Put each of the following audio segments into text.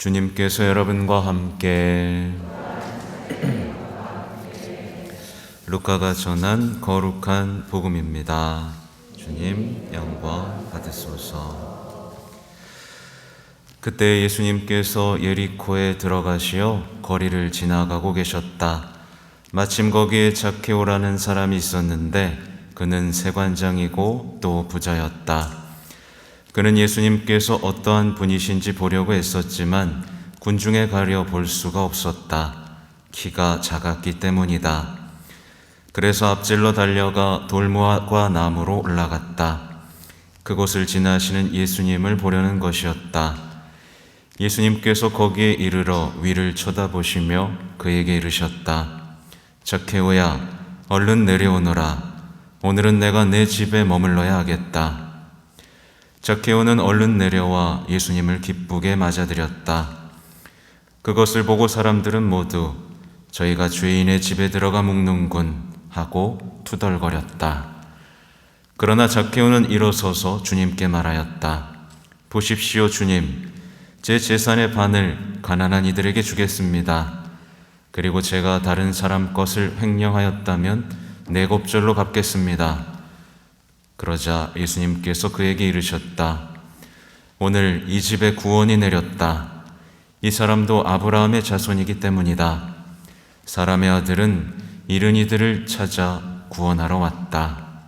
주님께서 여러분과 함께 루카가 전한 거룩한 복음입니다. 주님 영광 받으소서. 그때 예수님께서 예리코에 들어가시어 거리를 지나가고 계셨다. 마침 거기에 자케오라는 사람이 있었는데 그는 세관장이고 또 부자였다. 그는 예수님께서 어떠한 분이신지 보려고 애썼지만 군중에 가려 볼 수가 없었다. 키가 작았기 때문이다. 그래서 앞질러 달려가 돌무화과 나무로 올라갔다. 그곳을 지나시는 예수님을 보려는 것이었다. 예수님께서 거기에 이르러 위를 쳐다보시며 그에게 이르셨다. 자케오야, 얼른 내려오너라. 오늘은 내가 내 집에 머물러야 하겠다. 자케오는 얼른 내려와 예수님을 기쁘게 맞아들였다. 그것을 보고 사람들은 모두 저희가 죄인의 집에 들어가 묵는군 하고 투덜거렸다. 그러나 자케오는 일어서서 주님께 말하였다. 보십시오, 주님. 제 재산의 반을 가난한 이들에게 주겠습니다. 그리고 제가 다른 사람 것을 횡령하였다면 네 곱절로 갚겠습니다. 그러자 예수님께서 그에게 이르셨다. 오늘 이 집에 구원이 내렸다. 이 사람도 아브라함의 자손이기 때문이다. 사람의 아들은 잃은 이들을 찾아 구원하러 왔다.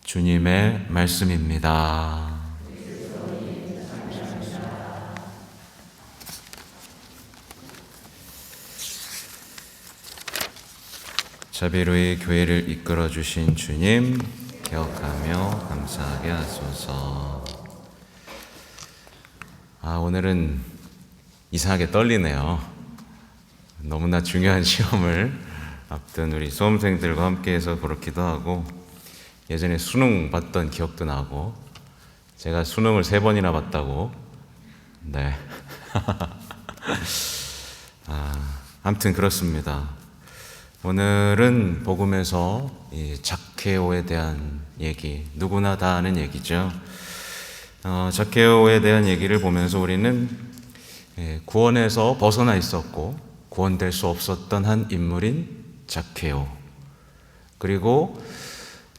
주님의 말씀입니다. 자비로이 교회를 이끌어 주신 주님 기억하며 감사하게 하소서. 오늘은 이상하게 떨리네요. 너무나 중요한 시험을 앞둔 우리 수험생들과 함께해서 그렇기도 하고, 예전에 수능 봤던 기억도 나고, 제가 수능을 3번이나 봤다고. 네. 아무튼 그렇습니다. 오늘은 복음에서 이 자케오에 대한 얘기, 누구나 다 아는 얘기죠. 자케오에 대한 얘기를 보면서 우리는 구원에서 벗어나 있었고 구원될 수 없었던 한 인물인 자케오, 그리고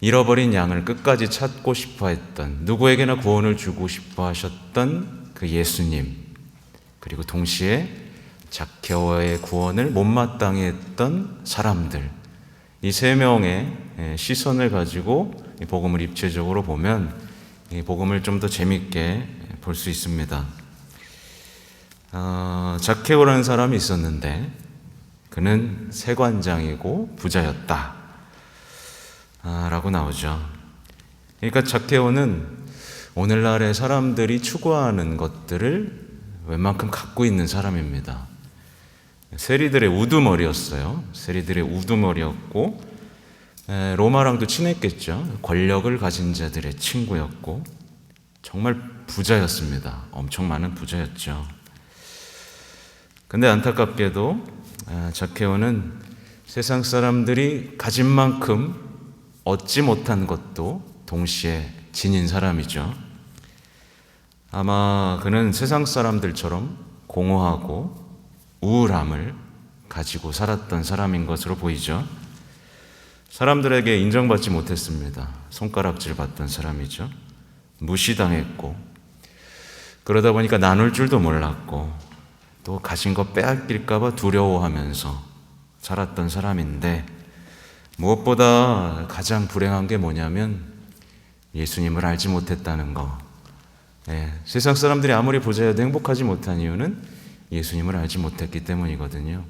잃어버린 양을 끝까지 찾고 싶어 했던, 누구에게나 구원을 주고 싶어 하셨던 그 예수님, 그리고 동시에 자케오의 구원을 못마땅해 했던 사람들, 이 3명의 시선을 가지고 이 복음을 입체적으로 보면 이 복음을 좀 더 재밌게 볼 수 있습니다. 자케오라는 사람이 있었는데 그는 세관장이고 부자였다 라고 나오죠. 그러니까 자케오는 오늘날의 사람들이 추구하는 것들을 웬만큼 갖고 있는 사람입니다. 세리들의 우두머리였어요. 세리들의 우두머리였고, 로마랑도 친했겠죠. 권력을 가진 자들의 친구였고, 정말 부자였습니다. 엄청 많은 부자였죠. 근데 안타깝게도 자케오는 세상 사람들이 가진 만큼 얻지 못한 것도 동시에 지닌 사람이죠. 아마 그는 세상 사람들처럼 공허하고 우울함을 가지고 살았던 사람인 것으로 보이죠. 사람들에게 인정받지 못했습니다. 손가락질 받던 사람이죠. 무시당했고, 그러다 보니까 나눌 줄도 몰랐고, 또 가진 거 빼앗길까 봐 두려워하면서 살았던 사람인데, 무엇보다 가장 불행한 게 뭐냐면 예수님을 알지 못했다는 거. 세상 사람들이 아무리 부자여도 행복하지 못한 이유는 예수님을 알지 못했기 때문이거든요.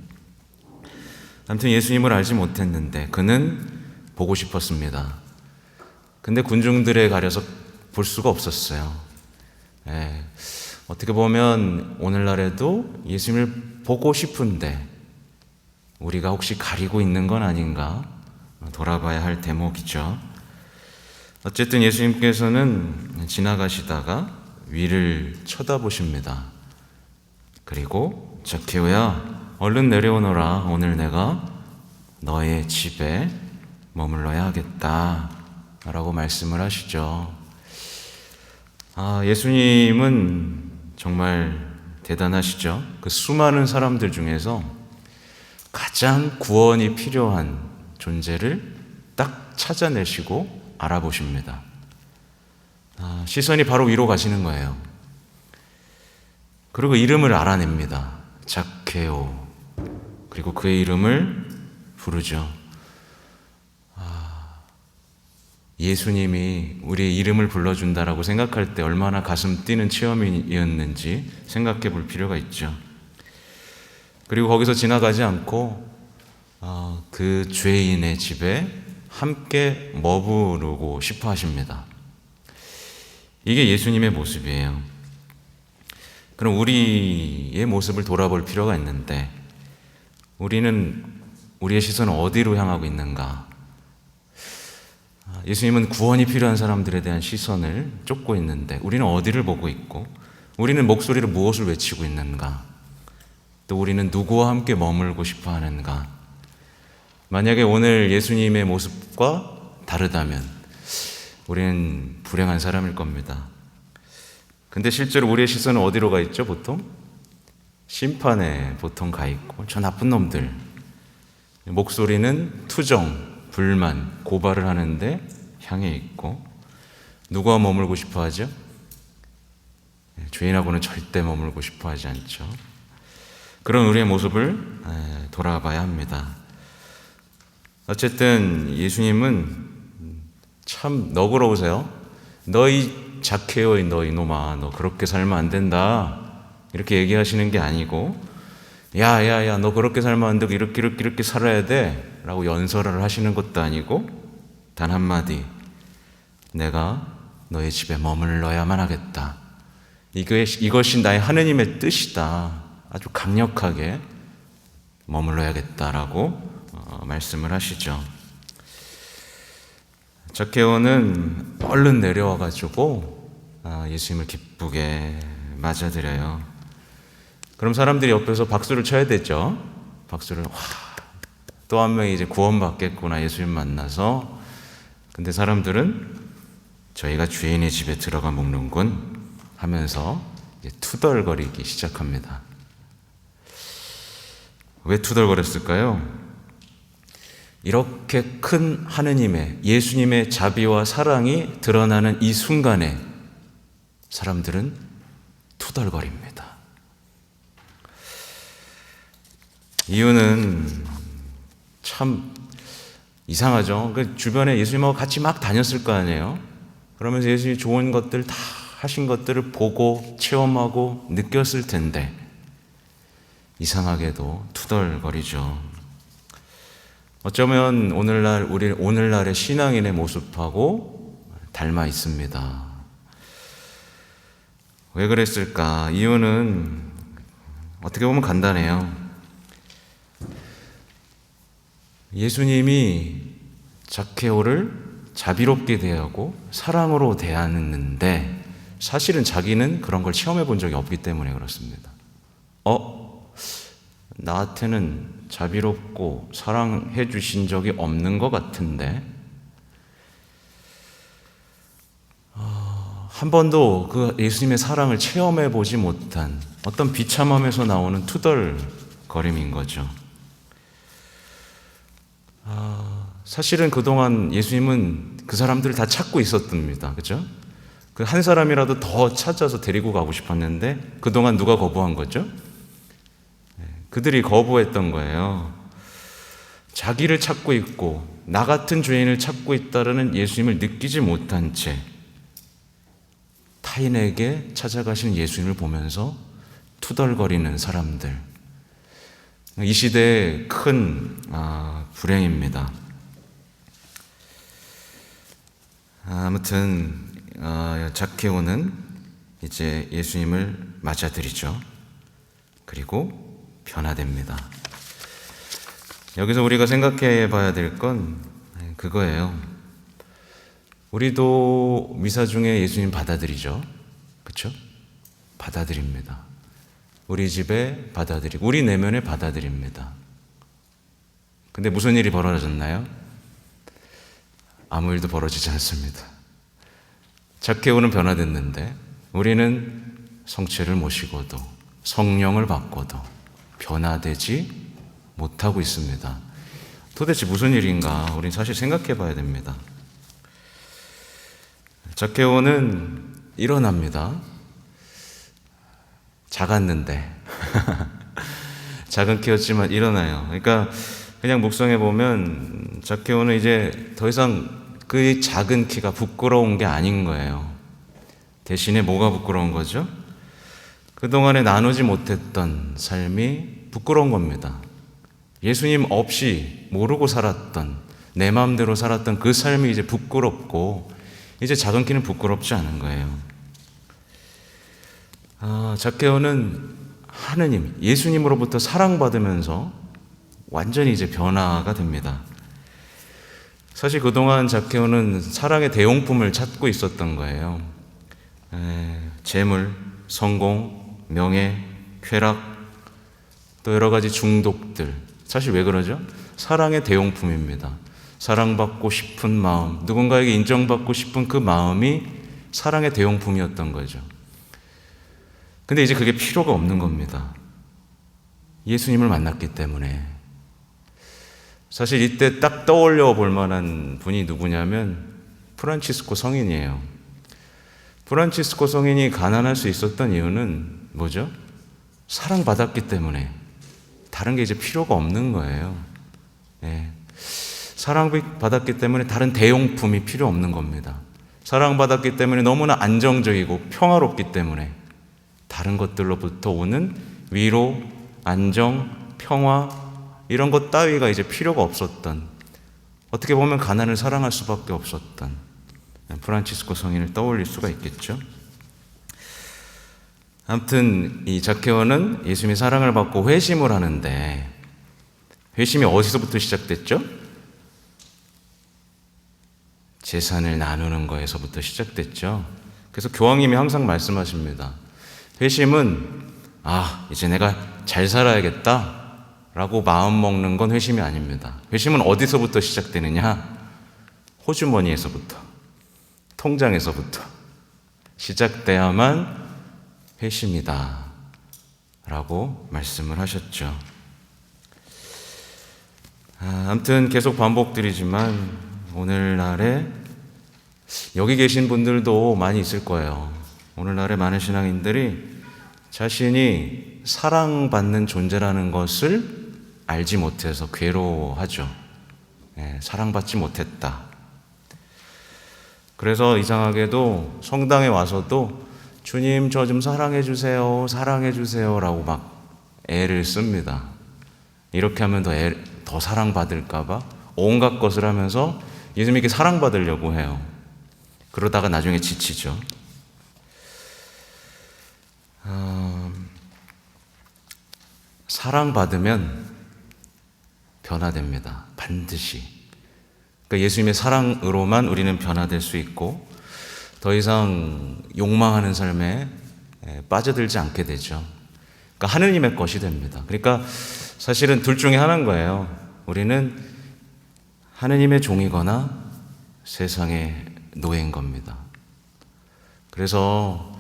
아무튼 예수님을 알지 못했는데 그는 보고 싶었습니다. 근데 군중들에 가려서 볼 수가 없었어요. 어떻게 보면 오늘날에도 예수님을 보고 싶은데 우리가 혹시 가리고 있는 건 아닌가 돌아봐야 할 대목이죠. 어쨌든 예수님께서는 지나가시다가 위를 쳐다보십니다. 그리고 자케오야, 얼른 내려오너라. 오늘 내가 너의 집에 머물러야 하겠다 라고 말씀을 하시죠. 예수님은 정말 대단하시죠. 그 수많은 사람들 중에서 가장 구원이 필요한 존재를 딱 찾아내시고 알아보십니다. 시선이 바로 위로 가시는 거예요. 그리고 이름을 알아냅니다. 작게오. 그리고 그의 이름을 부르죠. 예수님이 우리의 이름을 불러준다라고 생각할 때 얼마나 가슴 뛰는 체험이었는지 생각해 볼 필요가 있죠. 그리고 거기서 지나가지 않고 그 죄인의 집에 함께 머무르고 싶어 하십니다. 이게 예수님의 모습이에요. 그럼 우리의 모습을 돌아볼 필요가 있는데, 우리는 우리의 시선은 어디로 향하고 있는가? 예수님은 구원이 필요한 사람들에 대한 시선을 쫓고 있는데 우리는 어디를 보고 있고, 우리는 목소리로 무엇을 외치고 있는가? 또 우리는 누구와 함께 머물고 싶어 하는가? 만약에 오늘 예수님의 모습과 다르다면 우리는 불행한 사람일 겁니다. 근데 실제로 우리의 시선은 어디로 가 있죠? 보통 심판에 보통 가 있고, 저 나쁜 놈들. 목소리는 투정, 불만, 고발을 하는데 향해 있고, 누구와 머물고 싶어 하죠? 죄인하고는 절대 머물고 싶어 하지 않죠. 그런 우리의 모습을 돌아봐야 합니다. 어쨌든 예수님은 참 너그러우세요. 너희 작게요, 너 이놈아, 너 그렇게 살면 안 된다, 이렇게 얘기하시는 게 아니고, 야야야, 너 그렇게 살면 안 되고 이렇게 살아야 돼 라고 연설을 하시는 것도 아니고, 단 한마디, 내가 너의 집에 머물러야만 하겠다, 이것이 나의 하느님의 뜻이다, 아주 강력하게 머물러야겠다라고 말씀을 하시죠. 작게오는 얼른 내려와가지고 예수님을 기쁘게 맞아들여요. 그럼 사람들이 옆에서 박수를 쳐야 되죠. 박수를, 또 한 명이 이제 구원받겠구나, 예수님 만나서. 근데 사람들은 저희가 주인의 집에 들어가 먹는군 하면서 이제 투덜거리기 시작합니다. 왜 투덜거렸을까요? 이렇게 큰 하느님의, 예수님의 자비와 사랑이 드러나는 이 순간에 사람들은 투덜거립니다. 이유는 참 이상하죠. 주변에 예수님하고 같이 막 다녔을 거 아니에요. 그러면서 예수님이 좋은 것들 다 하신 것들을 보고 체험하고 느꼈을 텐데 이상하게도 투덜거리죠. 어쩌면 오늘날의 신앙인의 모습하고 닮아 있습니다. 왜 그랬을까? 이유는 어떻게 보면 간단해요. 예수님이 작게오를 자비롭게 대하고 사랑으로 대하는데 사실은 자기는 그런 걸 체험해 본 적이 없기 때문에 그렇습니다. 나한테는 자비롭고 사랑해 주신 적이 없는 것 같은데, 한 번도 그 예수님의 사랑을 체험해 보지 못한 어떤 비참함에서 나오는 투덜거림인 거죠. 사실은 그동안 예수님은 그 사람들을 다 찾고 있었답니다. 그죠? 그 한 사람이라도 더 찾아서 데리고 가고 싶었는데 그동안 누가 거부한 거죠? 그들이 거부했던 거예요. 자기를 찾고 있고 나 같은 죄인을 찾고 있다는 예수님을 느끼지 못한 채 타인에게 찾아가시는 예수님을 보면서 투덜거리는 사람들, 이 시대의 큰 불행입니다. 아무튼 작게오는 이제 예수님을 맞아들이죠. 그리고 변화됩니다. 여기서 우리가 생각해 봐야 될 건 그거예요. 우리도 미사 중에 예수님 받아들이죠. 그렇죠? 받아들입니다. 우리 집에 받아들이고 우리 내면에 받아들입니다. 근데 무슨 일이 벌어졌나요? 아무 일도 벌어지지 않습니다. zak케오는 변화됐는데 우리는 성체를 모시고도 성령을 받고도 변화되지 못하고 있습니다. 도대체 무슨 일인가 우린 사실 생각해 봐야 됩니다. zak케오는 일어납니다. 작았는데 작은 키였지만 일어나요. 그러니까 그냥 묵상해 보면 zak케오는 이제 더 이상 그 작은 키가 부끄러운 게 아닌 거예요. 대신에 뭐가 부끄러운 거죠? 그동안에 나누지 못했던 삶이 부끄러운 겁니다. 예수님 없이 모르고 살았던, 내 마음대로 살았던 그 삶이 이제 부끄럽고, 이제 작은 키는 부끄럽지 않은 거예요. zak케오는 하느님, 예수님으로부터 사랑받으면서 완전히 이제 변화가 됩니다. 사실 그동안 zak케오는 사랑의 대용품을 찾고 있었던 거예요. 재물, 성공, 명예, 쾌락, 또 여러 가지 중독들. 사실 왜 그러죠? 사랑의 대용품입니다. 사랑받고 싶은 마음, 누군가에게 인정받고 싶은 그 마음이 사랑의 대용품이었던 거죠. 근데 이제 그게 필요가 없는 겁니다. 예수님을 만났기 때문에. 사실 이때 딱 떠올려 볼 만한 분이 누구냐면 프란치스코 성인이에요. 프란치스코 성인이 가난할 수 있었던 이유는 뭐죠? 사랑받았기 때문에. 다른 게 이제 필요가 없는 거예요. 사랑받았기 때문에 다른 대용품이 필요 없는 겁니다. 사랑받았기 때문에 너무나 안정적이고 평화롭기 때문에 다른 것들로부터 오는 위로, 안정, 평화 이런 것 따위가 이제 필요가 없었던, 어떻게 보면 가난을 사랑할 수밖에 없었던 프란치스코 성인을 떠올릴 수가 있겠죠. 아무튼 이 zak케오는 예수님의 사랑을 받고 회심을 하는데, 회심이 어디서부터 시작됐죠? 재산을 나누는 거에서부터 시작됐죠. 그래서 교황님이 항상 말씀하십니다. 회심은 이제 내가 잘 살아야겠다 라고 마음 먹는 건 회심이 아닙니다. 회심은 어디서부터 시작되느냐? 호주머니에서부터, 통장에서부터 시작돼야만 회심이다 라고 말씀을 하셨죠. 아무튼 계속 반복드리지만 오늘날에 여기 계신 분들도 많이 있을 거예요. 오늘날의 많은 신앙인들이 자신이 사랑받는 존재라는 것을 알지 못해서 괴로워하죠. 사랑받지 못했다. 그래서 이상하게도 성당에 와서도 주님 저 좀 사랑해 주세요, 사랑해 주세요 라고 막 애를 씁니다. 이렇게 하면 더 사랑받을까 봐 온갖 것을 하면서 예수님께 사랑받으려고 해요. 그러다가 나중에 지치죠. 사랑받으면 변화됩니다. 반드시. 그러니까 예수님의 사랑으로만 우리는 변화될 수 있고 더 이상 욕망하는 삶에 빠져들지 않게 되죠. 그러니까 하느님의 것이 됩니다. 그러니까 사실은 둘 중에 하나인 거예요. 우리는 하느님의 종이거나 세상의 노예인 겁니다. 그래서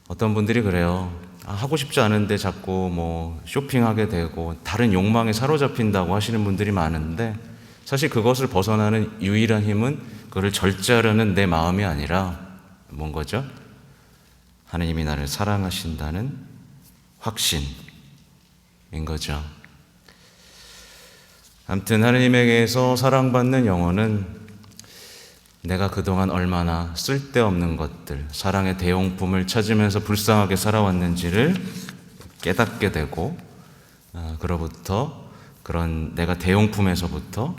어떤 분들이 그래요. 하고 싶지 않은데 자꾸 쇼핑하게 되고 다른 욕망에 사로잡힌다고 하시는 분들이 많은데, 사실 그것을 벗어나는 유일한 힘은 그걸 절제하려는 내 마음이 아니라 뭔 거죠? 하느님이 나를 사랑하신다는 확신인 거죠. 아무튼 하느님에게서 사랑받는 영혼은 내가 그동안 얼마나 쓸데없는 것들, 사랑의 대용품을 찾으면서 불쌍하게 살아왔는지를 깨닫게 되고, 그로부터 그런 내가 대용품에서부터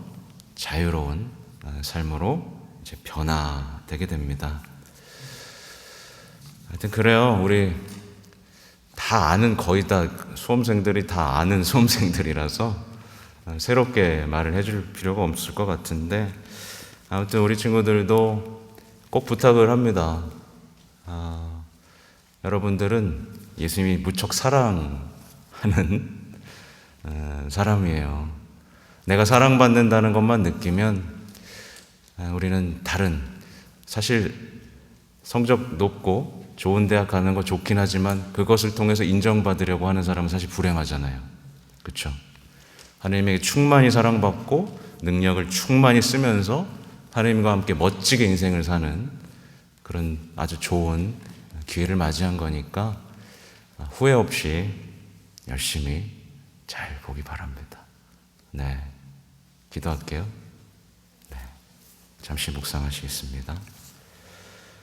자유로운 삶으로 이제 변화되게 됩니다. 하여튼 그래요. 우리 다 아는, 거의 다 수험생들이 다 아는 수험생들이라서 새롭게 말을 해줄 필요가 없을 것 같은데, 아무튼 우리 친구들도 꼭 부탁을 합니다. 여러분들은 예수님이 무척 사랑하는 사람이에요. 내가 사랑받는다는 것만 느끼면 우리는 사실 성적 높고 좋은 대학 가는 거 좋긴 하지만 그것을 통해서 인정받으려고 하는 사람은 사실 불행하잖아요. 그렇죠? 하나님에게 충만히 사랑받고 능력을 충만히 쓰면서 하나님과 함께 멋지게 인생을 사는 그런 아주 좋은 기회를 맞이한 거니까 후회 없이 열심히 잘 보기 바랍니다. 네, 기도할게요. 네, 잠시 묵상하시겠습니다.